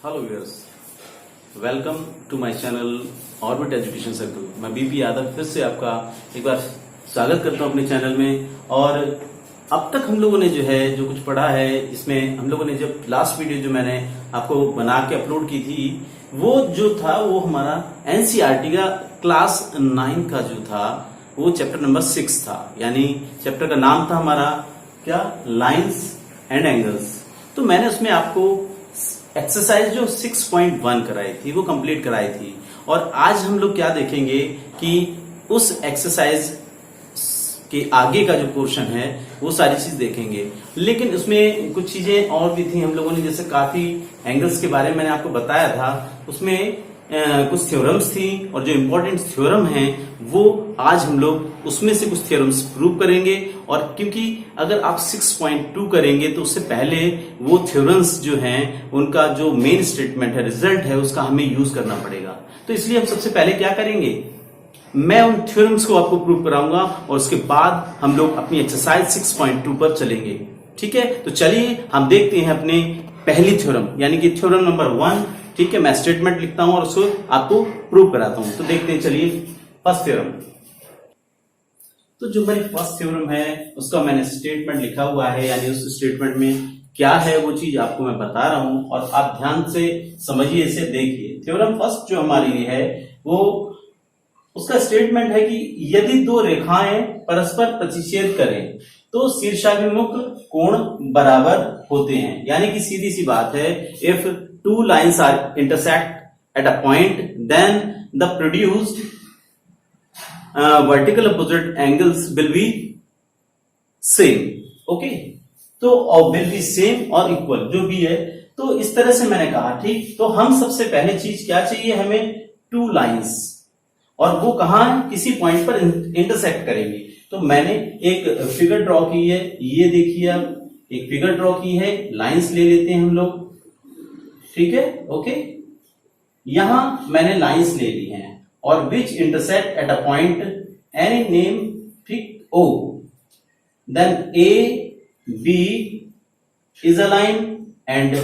Hello viewers, welcome to my channel orbit education circle. मैं BP Yadav फिर से आपका एक बार स्वागत करता हूं अपने चैनल में। और अब तक हम लोगों ने जो कुछ पढ़ा है, इसमें हम लोगों ने जब लास्ट वीडियो जो मैंने आपको बना के अपलोड की थी, वो जो था वो हमारा एनसीईआरटी का क्लास 9 का जो था वो चैप्टर नंबर 6 था। यानी चैप्टर का नाम था हमारा क्या, लाइंस एंड एंगल्स। तो मैंने उसमें आपको एक्सरसाइज जो 6.1 कराई थी वो कंप्लीट कराई थी। और आज हम लोग क्या देखेंगे कि उस एक्सरसाइज के आगे का जो पोर्शन है वो सारी चीज देखेंगे। लेकिन उसमें कुछ चीजें और भी थी हम लोगों ने, जैसे काफी एंगल्स के बारे में मैंने आपको बताया था, उसमें कुछ थ्योरम्स थी। और जो इम्पोर्टेंट थ्योरम हैं वो आज हम लोग उसमें से कुछ थ्योरम्स प्रूव करेंगे। और क्योंकि अगर आप 6.2 करेंगे तो उससे पहले वो थ्योरम्स जो हैं उनका जो मेन स्टेटमेंट है, रिजल्ट है, उसका हमें यूज करना पड़ेगा। तो इसलिए हम सबसे पहले क्या करेंगे, मैं उन थ्योरम्स को आपको प्रूव कराऊंगा और उसके बाद हम लोग अपनी एक्सरसाइज 6.2 पर चलेंगे। ठीक है, तो चलिए हम देखते हैं अपने पहली थ्योरम, यानी कि थ्योरम नंबर 1। ठीक है, मैं स्टेटमेंट लिखता हूं और उसको आपको प्रूव कराता हूं। तो देखते हैं, चलिए फर्स्ट थ्योरम। तो जो मेरी फर्स्ट थ्योरम है उसका मैंने स्टेटमेंट लिखा हुआ है, यानी उस स्टेटमेंट में क्या है वो चीज आपको मैं बता रहा हूं और आप ध्यान से समझिए, इसे देखिए। थ्योरम फर्स्ट जो हमारी है वो उसका स्टेटमेंट है कि यदि दो रेखाएं परस्पर प्रतिच्छेद करें तो शीर्षाभिमुख कोण बराबर होते हैं। यानी कि सीधी सी बात है, if two lines are intersect at a point then the produced vertical opposite angles will be same. Okay, तो विल बी सेम और इक्वल जो भी है। तो इस तरह से मैंने कहा। ठीक, तो हम सबसे पहले चीज क्या चाहिए हमें, टू लाइंस, और वो कहां है, किसी पॉइंट पर इंटरसेक्ट करेंगे। तो मैंने एक फिगर ड्रॉ की है, ये देखिए, आप एक फिगर ड्रॉ की है, लाइंस ले लेते हैं हम लोग। ठीक है, ओके, यहां मैंने लाइंस ले ली हैं और which intersect at a point any name, ठीक, O, then A B is a line and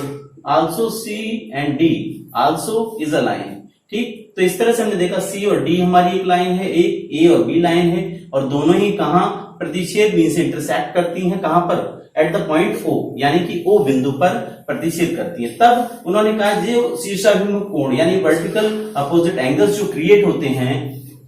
also C and D also is a line. ठीक, तो इस तरह से हमने देखा सी और डी हमारी एक लाइन है, एक ए और बी लाइन है, और दोनों ही कहां प्रतिच्छेद मीन से इंटरसेक्ट करती हैं, कहां पर, एट द पॉइंट ओ, यानी कि ओ बिंदु पर प्रतिच्छेद करती है। तब उन्होंने कहा जो शीर्षाभिमुख कोण यानी वर्टिकल अपोजिट एंगल्स जो क्रिएट होते हैं,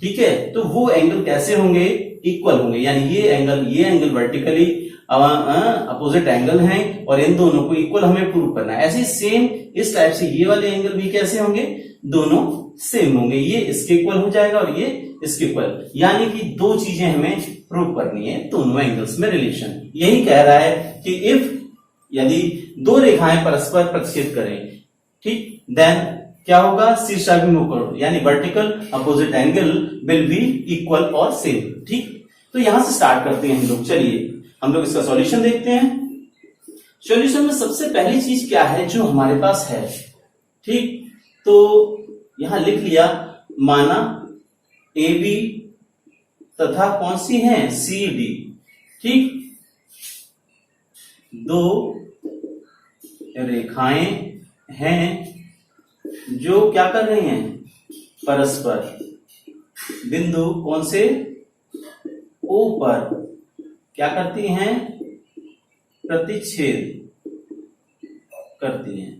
ठीक है, तो वो एंगल कैसे होंगे, इक्वल होंगे। यानी ये एंगल वर्टिकली अपोजिट एंगल हैं और इन दोनों को इक्वल हमें प्रूव करना है। ऐसे सेम इस टाइप से ये वाले एंगल भी कैसे होंगे, दोनों सेम होंगे। ये इसके इक्वल हो जाएगा और ये इसके इक्वल, यानी कि दो चीजें हमें प्रूव करनी है, दोनों एंगल्स में रिलेशन। यही कह रहा है कि इफ, यदि दो रेखाएं परस्पर प्रतिच्छेद करें, ठीक, देन क्या होगा, शीर्षाभिमुख कोण यानी vertical opposite angle will be equal और सेम। ठीक, तो यहां से स्टार्ट करते हैं हम लोग। चलिए हम लोग इसका सॉल्यूशन देखते हैं। सॉल्यूशन में सबसे पहली चीज क्या है जो हमारे पास है, ठीक, तो यहां लिख लिया, माना ए बी तथा कौन सी है, सी डी। ठीक, दो रेखाएं हैं जो क्या कर रही हैं, परस्पर बिंदु कौन से, ओ पर क्या करती हैं, प्रतिच्छेद करती हैं।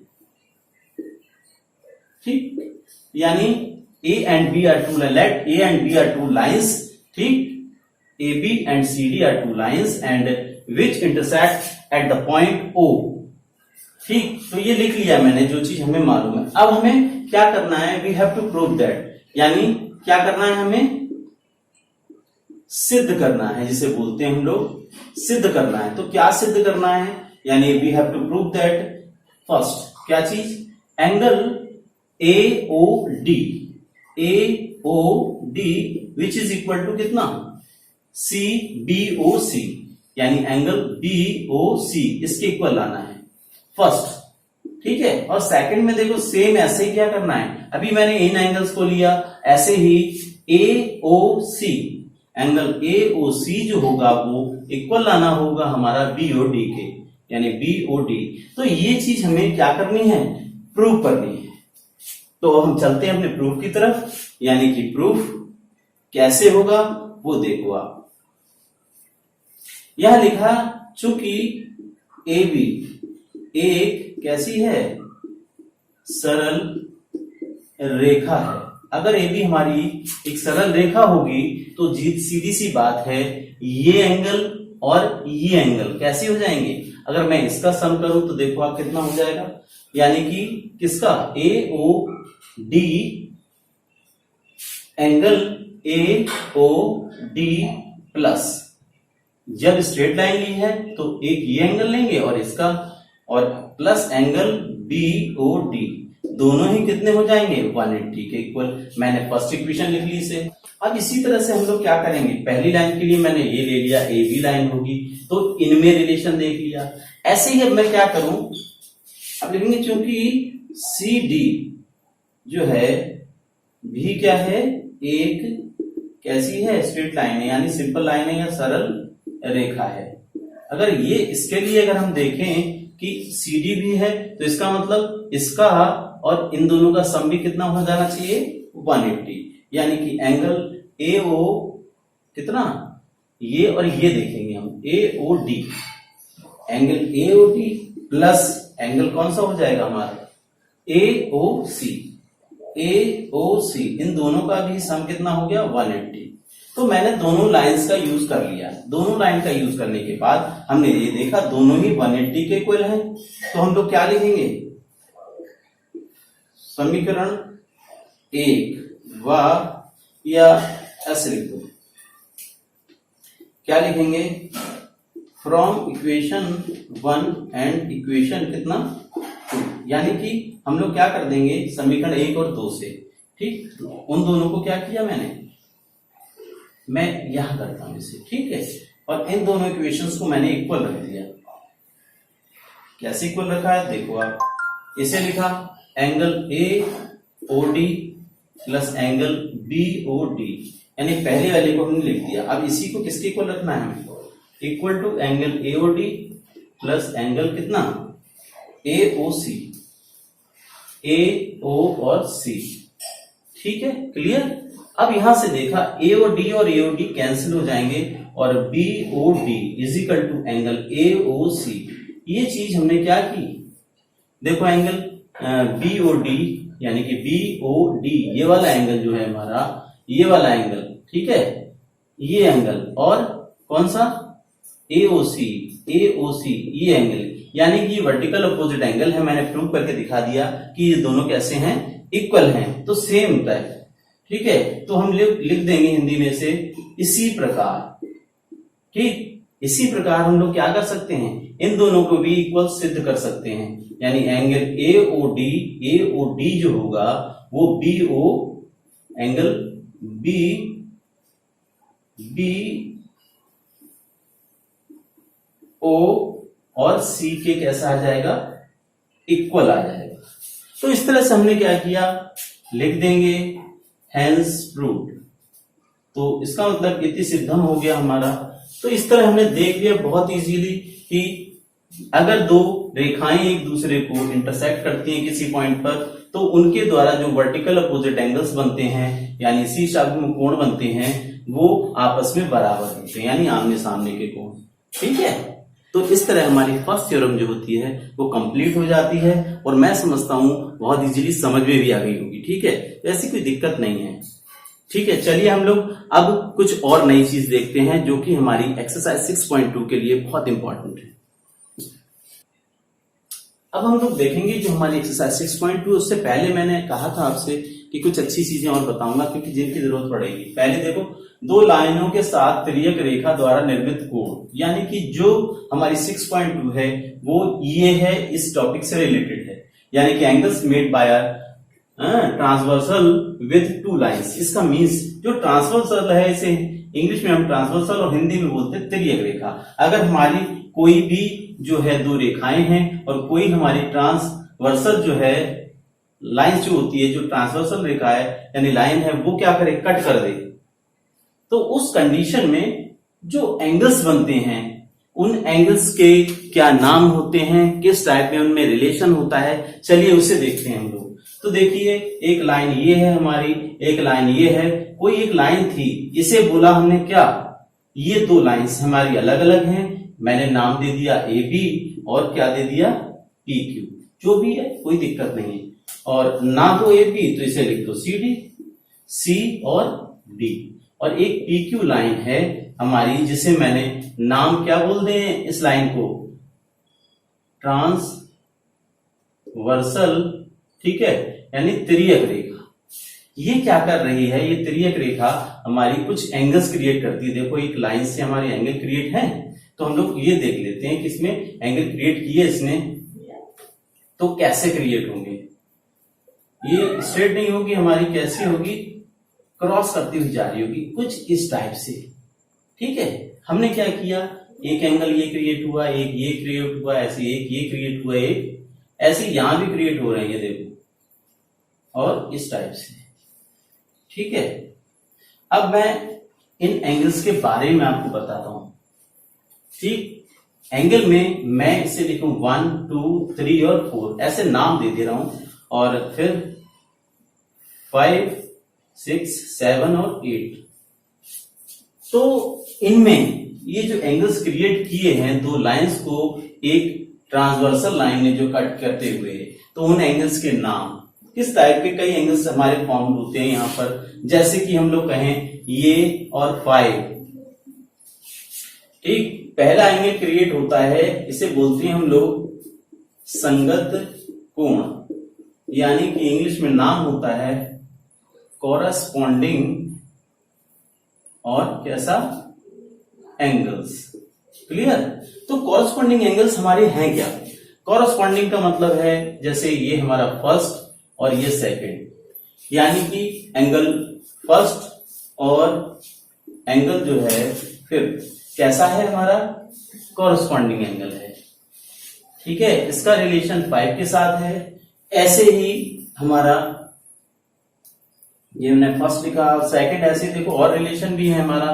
ठीक, यानी A and B are two, let A and B are two lines, ठीक, A B and C D are two lines and which intersect at the point O. ठीक, तो ये लिख लिया मैंने जो चीज हमें मालूम है। अब हमें क्या करना है, we have to prove that, यानी क्या करना है, हमें सिद्ध करना है, जिसे बोलते हैं हम लोग सिद्ध करना है। तो क्या सिद्ध करना है, यानी we have to prove that first क्या चीज, angle A O D, A O D which is equal to कितना, सी बी ओ सी, यानी एंगल बी ओ सी इसके इक्वल लाना है फर्स्ट। ठीक है, और सेकंड में देखो सेम ऐसे ही क्या करना है, अभी मैंने इन एंगल्स को लिया, ऐसे ही ए O C, angle A O सी जो होगा वो इक्वल लाना होगा हमारा बी ओ डी के, यानी बी ओ डी। तो ये चीज हमें क्या करनी है, प्रूफ करनी है। तो हम चलते हैं अपने प्रूफ की तरफ, यानी कि प्रूफ कैसे होगा वो देखो आप। यह लिखा, चूंकि ए बी एक कैसी है, सरल रेखा है। अगर ए बी हमारी एक सरल रेखा होगी तो सीधी सी बात है ये एंगल और ये एंगल कैसे हो जाएंगे। अगर मैं इसका सम करूं तो देखो आप कितना हो जाएगा, यानी कि किसका, A O D angle A O D plus, जब स्ट्रेट लाइन ली है तो एक ये एंगल लेंगे और इसका, और plus angle B O D, दोनों ही कितने हो जाएंगे 180 के इक्वल। मैंने फर्स्ट इक्वेशन लिख ली इसे। अब इसी तरह से हम लोग क्या करेंगे, पहली लाइन के लिए मैंने ये ले लिया, ए बी लाइन होगी तो इनमें रिलेशन देख लिया। ऐसे ही अब मैं क्या करूं, अब लिखेंगे चूंकि सी डी जो है भी क्या है, एक कैसी है, स्ट्रेट लाइन है, यानी सिंपल लाइन है या सरल रेखा है। अगर ये इसके लिए अगर हम देखें कि सी डी भी है तो इसका मतलब इसका और इन दोनों का सम भी कितना हो जाना चाहिए 180, यानी कि एंगल ए ओ कितना, ये और ये देखेंगे हम A O D, angle A O D plus angle कौन सा हो जाएगा हमारा ए ओ सी, ए ओ सी, इन दोनों का भी सम कितना हो गया 180। तो मैंने दोनों लाइंस का यूज कर लिया। दोनों लाइन का यूज करने के बाद हमने ये देखा दोनों ही 180 के इक्वल हैं, तो हम लोग क्या लिखेंगे, समीकरण 1 व या ऐसे लिख दो, क्या लिखेंगे, फ्रॉम इक्वेशन 1 एंड इक्वेशन कितना 2, यानी कि हम लोग क्या कर देंगे समीकरण 1 और 2 से, ठीक, उन दोनों को क्या किया मैं यहां करता हूं इसे, ठीक है, और इन दोनों इक्वेशंस को मैंने इक्वल रख दिया। कैसे इक्वल रखा है देखो आप, इसे लिखा angle A O D plus angle B O D, यानी पहले वाले को हमने लिख दिया। अब इसी को किसके इक्वल रखना है हमें, equal to angle A O D plus angle कितना ए ओ सी, ए ओ और सी, ठीक है, क्लियर। अब यहां से देखा ए ओ डी कैंसिल हो जाएंगे और B O D is equal to angle A O C, ये चीज हमने क्या की, देखो एंगल बी ओ डी यानी कि बी ओ डी ये वाला एंगल जो है हमारा, ये वाला एंगल, ठीक है, ये एंगल और कौन सा ए ओ सी ये एंगल, यानी कि वर्टिकल अपोजिट एंगल है। मैंने प्रूव करके दिखा दिया कि ये दोनों कैसे हैं, इक्वल हैं, तो सेम होता है, ठीक है। तो हम लिख देंगे हिंदी में से इसी प्रकार, ठीक, इसी प्रकार हम लोग क्या कर सकते हैं, इन दोनों को भी इक्वल सिद्ध कर सकते हैं, यानी एंगल ए ओ डी जो होगा वो B O angle B O और सी के कैसा आ जाएगा, इक्वल आ जाएगा। तो इस तरह से हमने क्या किया, लिख देंगे हेंस प्रूव्ड, तो इसका मतलब इति सिद्धम हो गया हमारा। तो इस तरह हमने देख लिया बहुत इजीली कि अगर दो रेखाएं एक दूसरे को इंटरसेक्ट करती हैं किसी पॉइंट पर, तो उनके द्वारा जो वर्टिकल अपोजिट एंगल्स बनते हैं यानी सी शाखा में कोण बनते हैं वो आपस में बराबर होते हैं, यानी आमने सामने के कोण, ठीक है। तो इस तरह हमारी फर्स्ट थ्योरम जो होती है वो कंप्लीट हो जाती है और मैं समझता हूं बहुत इजीली समझ में भी आ गई होगी, ठीक है, तो ऐसी कोई दिक्कत नहीं है, ठीक है। चलिए हम लोग अब कुछ और नई चीज देखते हैं जो कि हमारी एक्सरसाइज 6.2 के लिए बहुत इंपॉर्टेंट है। अब हम लोग देखेंगे जो हमारी एक्सरसाइज 6.2, उससे पहले मैंने कहा था आपसे कि कुछ अच्छी चीजें और बताऊंगा क्योंकि जिनकी जरूरत पड़ेगी। पहले देखो, दो लाइनों के साथ तिर्यक रेखा द्वारा निर्मित कोण, यानी कि जो हमारी 6.2 है वो ये है, इस टॉपिक से रिलेटेड है, यानी कि angles made by transversal with two lines. इसका मीन्स जो ट्रांसवर्सल है, इसे इंग्लिश में हम ट्रांसवर्सल और हिंदी में बोलते हैं तिर्यक रेखा। अगर हमारी कोई भी जो है दो रेखाएं हैं और कोई हमारी ट्रांसवर्सल जो है लाइन जो होती है, जो ट्रांसवर्सल रेखा है यानी लाइन है, वो क्या करे, कट कर दे, तो उस कंडीशन में जो एंगल्स बनते हैं उन एंगल्स के क्या नाम होते हैं, किस टाइप में उनमें रिलेशन होता है, चलिए उसे देखते हैं हम लोग। तो देखिए एक लाइन ये है हमारी, एक लाइन ये है, कोई एक लाइन थी, इसे बोला हमने क्या, ये दो लाइंस हमारी अलग अलग हैं, मैंने नाम दे दिया ए बी और क्या दे दिया पी क्यू, जो भी है कोई दिक्कत नहीं है। और ना तो ए बी तो इसे लिख दो सी डी, सी और डी। और एक पी क्यू लाइन है हमारी जिसे मैंने नाम क्या बोल दे इस लाइन को, ट्रांसवर्सल, ठीक है, यानी तिर्यक रेखा। ये क्या कर रही है, ये तिर्यक रेखा हमारी कुछ एंगल्स क्रिएट करती है। देखो एक लाइन से हमारे एंगल क्रिएट है, तो हम लोग ये देख लेते हैं कि इसमें एंगल क्रिएट किए इसने तो कैसे क्रिएट होंगे। ये स्ट्रेट नहीं होगी हमारी, कैसी होगी, क्रॉस करती हुई जा रही होगी कुछ इस टाइप से, ठीक है। हमने क्या किया, एक एंगल ये क्रिएट हुआ, एक ये क्रिएट हुआ, ऐसे एक ये क्रिएट हुआ, एक ऐसे यहां भी क्रिएट हो रहे हैं, ये देखो, और इस टाइप से, ठीक है। अब मैं इन एंगल्स के बारे में आपको बताता हूं, ठीक। एंगल में मैं इसे लिखूं 1 2 3 और 4 ऐसे नाम दे रहा हूं, और फिर 5 6 7 और 8। तो इनमें ये जो एंगल्स क्रिएट किए हैं दो लाइंस को एक ट्रांसवर्सल लाइन ने जो कट करते हुए, तो उन एंगल्स के नाम, किस टाइप के कई एंगल्स हमारे फॉर्म होते हैं यहां पर, जैसे कि हम लोग कहें ये और 5, ठीक। पहला एंगल क्रिएट होता है, इसे बोलते हैं हम लोग संगत कोण, यानी कि इंग्लिश में नाम होता है कॉरस्पॉन्डिंग और कैसा एंगल्स, क्लियर। तो कॉरस्पॉन्डिंग एंगल्स हमारे हैं क्या, कॉरस्पॉन्डिंग का मतलब है जैसे ये हमारा फर्स्ट और ये सेकंड, यानी कि एंगल फर्स्ट और एंगल जो है फिर कैसा है हमारा, कॉरस्पॉन्डिंग एंगल है, ठीक है। इसका रिलेशन 5 के साथ है। ऐसे ही हमारा ये हमने फर्स्ट लिखा, सेकंड ऐसे देखो और रिलेशन भी है हमारा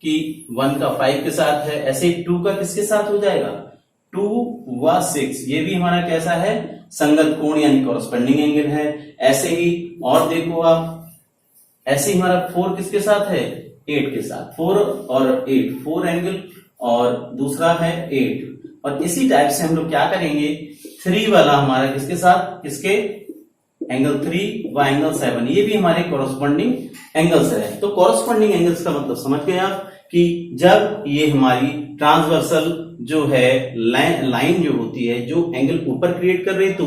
कि 1 का 5 के साथ है, ऐसे 2 का किसके साथ हो जाएगा, 2 व 6, ये भी हमारा कैसा है, संगत कोण यानी कॉरस्पॉन्डिंग एंगल है। ऐसे ही और देखो आप, ऐसे ही हमारा 4 किसके साथ है, 8 के साथ, 4 और 8 4 एंगल, और दूसरा है 8। और इसी टाइप से हम लोग क्या करेंगे, 3 वाला हमारा किसके साथ, किसके, एंगल 3 व एंगल 7, ये भी हमारे कॉरस्पॉन्डिंग एंगल्स है। तो कॉरस्पॉन्डिंग एंगल्स का मतलब समझ गए आप कि जब ये हमारी ट्रांसवर्सल जो है लाइन जो होती है, जो एंगल ऊपर क्रिएट कर रही है तो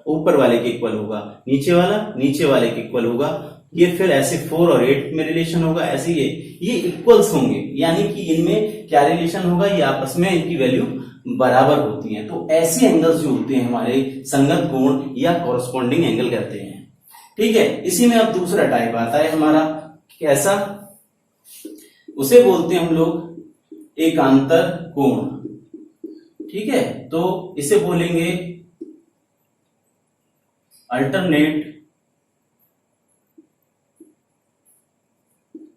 ऊपर वाले के इक्वल होगा, नीचे वाला नीचे वाले के इक्वल होगा, ये फिर ऐसे 4 और 8 में रिलेशन होगा, ऐसे ये इक्वल्स होंगे, यानी कि इनमें क्या रिलेशन होगा, ये आपस में इनकी वैल्यू बराबर होती है। तो ऐसे एंगल्स जो होते हैं हमारे संगत कोण या कॉरस्पॉन्डिंग एंगल कहते हैं, ठीक है। इसी में अब दूसरा टाइप आता है हमारा, कैसा, उसे बोलते हैं हम लोग एकांतर कोण, ठीक है। तो इसे बोलेंगे अल्टरनेट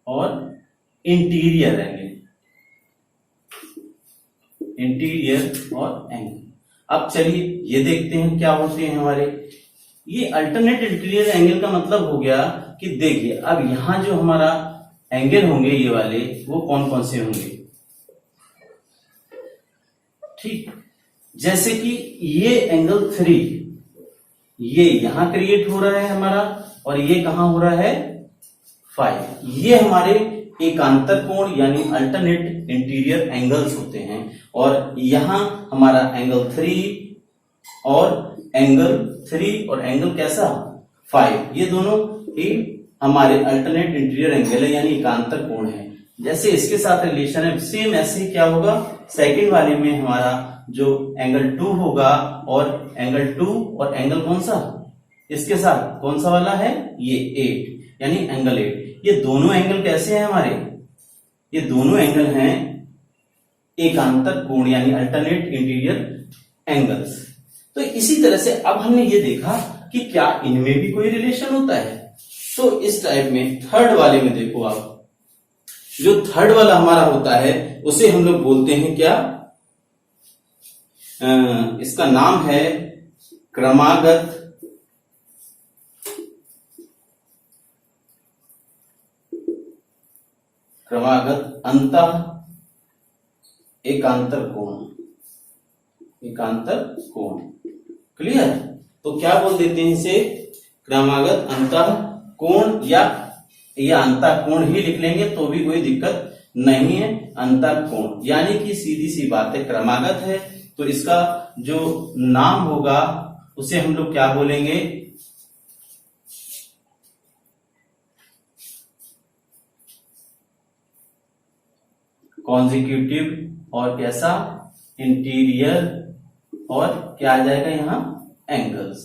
और इंटीरियर एंगल, इंटीरियर और एंगल। अब चलिए ये देखते हैं क्या होते हैं हमारे ये अल्टरनेट इंटीरियर एंगल का मतलब हो गया कि देखिए अब यहां जो हमारा एंगल होंगे ये वाले, वो कौन कौन से होंगे, ठीक। जैसे कि ये एंगल 3 ये यहां क्रिएट हो रहा है हमारा, और ये कहां हो रहा है 5, ये हमारे एकांतर कोण यानी अल्टरनेट इंटीरियर एंगल्स होते हैं। और यहां हमारा एंगल 3 और एंगल कैसा 5, ये दोनों ही हमारे अल्टरनेट इंटीरियर एंगल है यानी एकांतर कोण है। जैसे इसके साथ रिलेशन है, सेम ऐसे ही क्या होगा, सेकंड वाले में हमारा जो एंगल 2 होगा, और एंगल 2 और एंगल कौन सा, इसके साथ कौन सा वाला है, ये 8 यानी एंगल 8। ये दोनों एंगल कैसे हैं हमारे, ये दोनों एंगल हैं एकांतर कोण यानी अल्टरनेट इंटीरियर एंगल्स। तो इसी तरह से अब हमने ये देखा कि क्या इनमें भी कोई रिलेशन होता है। तो इस टाइप में थर्ड वाले में देखो आप, जो थर्ड वाला हमारा होता है उसे हम लोग बोलते हैं क्या, इसका नाम है क्रमागत अंतः एकांतर कोण। क्लियर? तो क्या बोल देते हैं इसे? क्रमागत अंतः कोण, या अंतः कोण ही लिख लेंगे तो भी कोई दिक्कत नहीं है। अंतः कोण यानी कि सीधी सी बात है, क्रमागत है तो इसका जो नाम होगा उसे हम लोग क्या बोलेंगे? कॉन्जिक्यूटिव और कैसा? इंटीरियर और क्या आ जाएगा यहाँ? एंगल्स।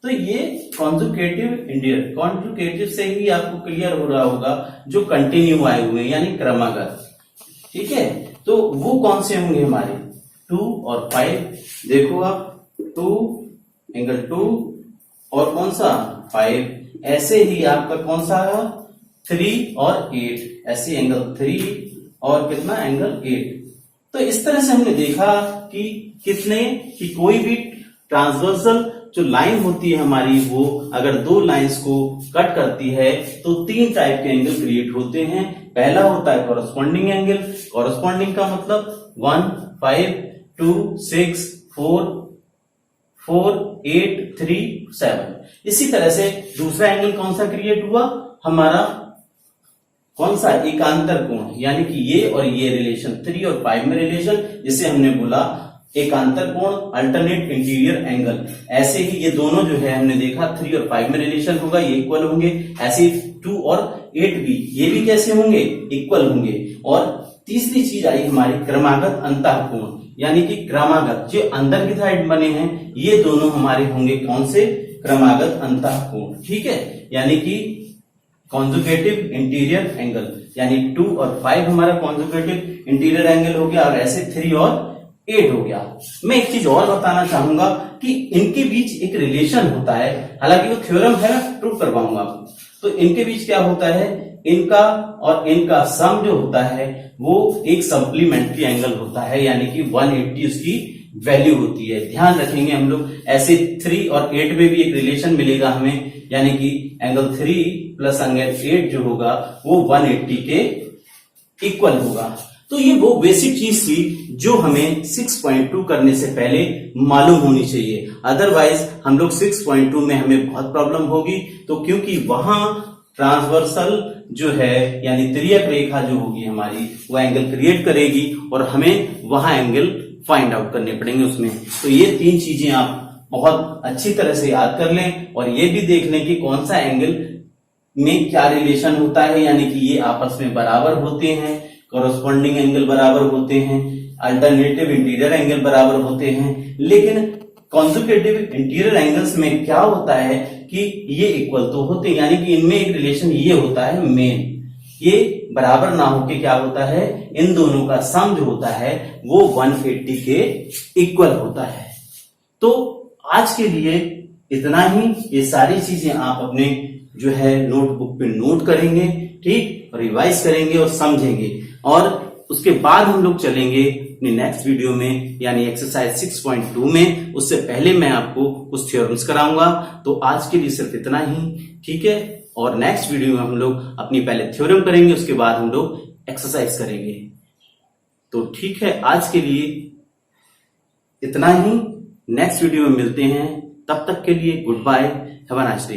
तो ये कॉन्जुगेटिव इंटीरियर, कॉन्जुगेटिव से ही आपको क्लियर हो रहा होगा जो कंटिन्यू आए हुए यानी क्रमागत। ठीक है, तो वो कौन से होंगे हमारे? 2 और 5। देखो आप 2 एंगल 2 और कौन सा? 5। ऐसे ही आपका कौन सा है? 3 और 8। ऐसे एंगल 3 और कितना? एंगल 8। तो इस तरह से हमने देखा कि कि कोई भी ट्रांसवर्सल जो लाइन होती है हमारी, वो अगर 2 लाइंस को कट करती है तो 3 टाइप के एंगल क्रिएट होते हैं। पहला होता है कॉरस्पॉन्डिंग एंगल। कॉरस्पॉन्डिंग का मतलब 1, 5, 2, 6, 4, 8, 3, 7। इसी तरह से दूसरा एंगल कौन सा क्रिएट हुआ हमारा? कौन सा? एकांतर कोण, यानी कि ये और ये रिलेशन 3 और 5 में रिलेशन, जिसे हमने बोला एकांतर कोण, अल्टरनेट इंटीरियर एंगल। ऐसे ही ये दोनों जो है हमने देखा 3 और 5 में रिलेशन होगा, ये इक्वल होंगे। ऐसे 2 और 8 भी, ये भी कैसे होंगे? इक्वल होंगे। और तीसरी चीज आई हमारी क्रमागत अंतः कोण, यानी कि क्रमागत जो अंदर की साइड बने हैं ये दोनों हमारे होंगे कौन से? क्रमागत अंतः कोण। ठीक है, यानी कि कॉन्जुगेटिव इंटीरियर एंगल, यानी 2 और 5 हमारा कॉन्जुगेटिव इंटीरियर एंगल हो गया और ऐसे 3 और 8 हो गया। मैं एक चीज और बताना चाहूंगा कि इनके बीच एक रिलेशन होता है, हालांकि वो थ्योरम है, प्रूव करवाऊंगा आपको। तो इनके बीच क्या होता है? इनका और इनका सम जो होता है वो एक सप्लीमेंट्री एंगल होता है, यानी कि 180 उसकी वैल्यू होती है। ध्यान रखेंगे हम लोग, ऐसे 3 और 8 में भी एक रिलेशन मिलेगा हमें, यानी कि एंगल 3 प्लस एंगल 8 जो होगा वो 180 के इक्वल होगा। तो ये वो बेसिक चीज थी जो हमें 6.2 करने से पहले मालूम होनी चाहिए, अदरवाइज हम लोग 6.2 में हमें बहुत प्रॉब्लम होगी। तो क्योंकि वहां ट्रांसवर्सल जो है यानी तिर्यक रेखा जो होगी हमारी, वो एंगल क्रिएट करेगी और हमें वहां एंगल फाइंड आउट करने पड़ेंगे उसमें। तो ये 3 चीजें आप बहुत अच्छी तरह से याद कर लें और ये भी देख लें कि कौन सा एंगल में क्या रिलेशन होता है, यानी कि ये आपस में बराबर होते हैं, कॉरस्पॉन्डिंग एंगल बराबर होते हैं, अल्टरनेटिव इंटीरियर एंगल बराबर होते हैं। लेकिन कॉन्जुगेटिव इंटीरियर एंगल्स में क्या होता है कि ये इक्वल तो होते हैं, यानी कि इनमें एक रिलेशन ये होता है मेन, ये बराबर ना होके क्या होता है? इन दोनों का सम जो होता है वो 180 के इक्वल होता है। तो आज के लिए इतना ही। ये सारी चीजें आप अपने जो है नोटबुक पे नोट करेंगे, ठीक, और रिवाइज करेंगे और समझेंगे। और उसके बाद हम लोग चलेंगे अपने नेक्स्ट वीडियो में, यानी एक्सरसाइज 6.2 में। उससे पहले मैं आपको कुछ थ्योरम्स कराऊंगा। तो आज के लिए सिर्फ इतना ही, ठीक है। और नेक्स्ट वीडियो में हम लोग अपनी पहले थ्योरम करेंगे, उसके बाद हम लोग एक्सरसाइज करेंगे। तो ठीक है, आज के लिए इतना ही। नेक्स्ट वीडियो में मिलते हैं, तब तक के लिए goodbye, have a nice day.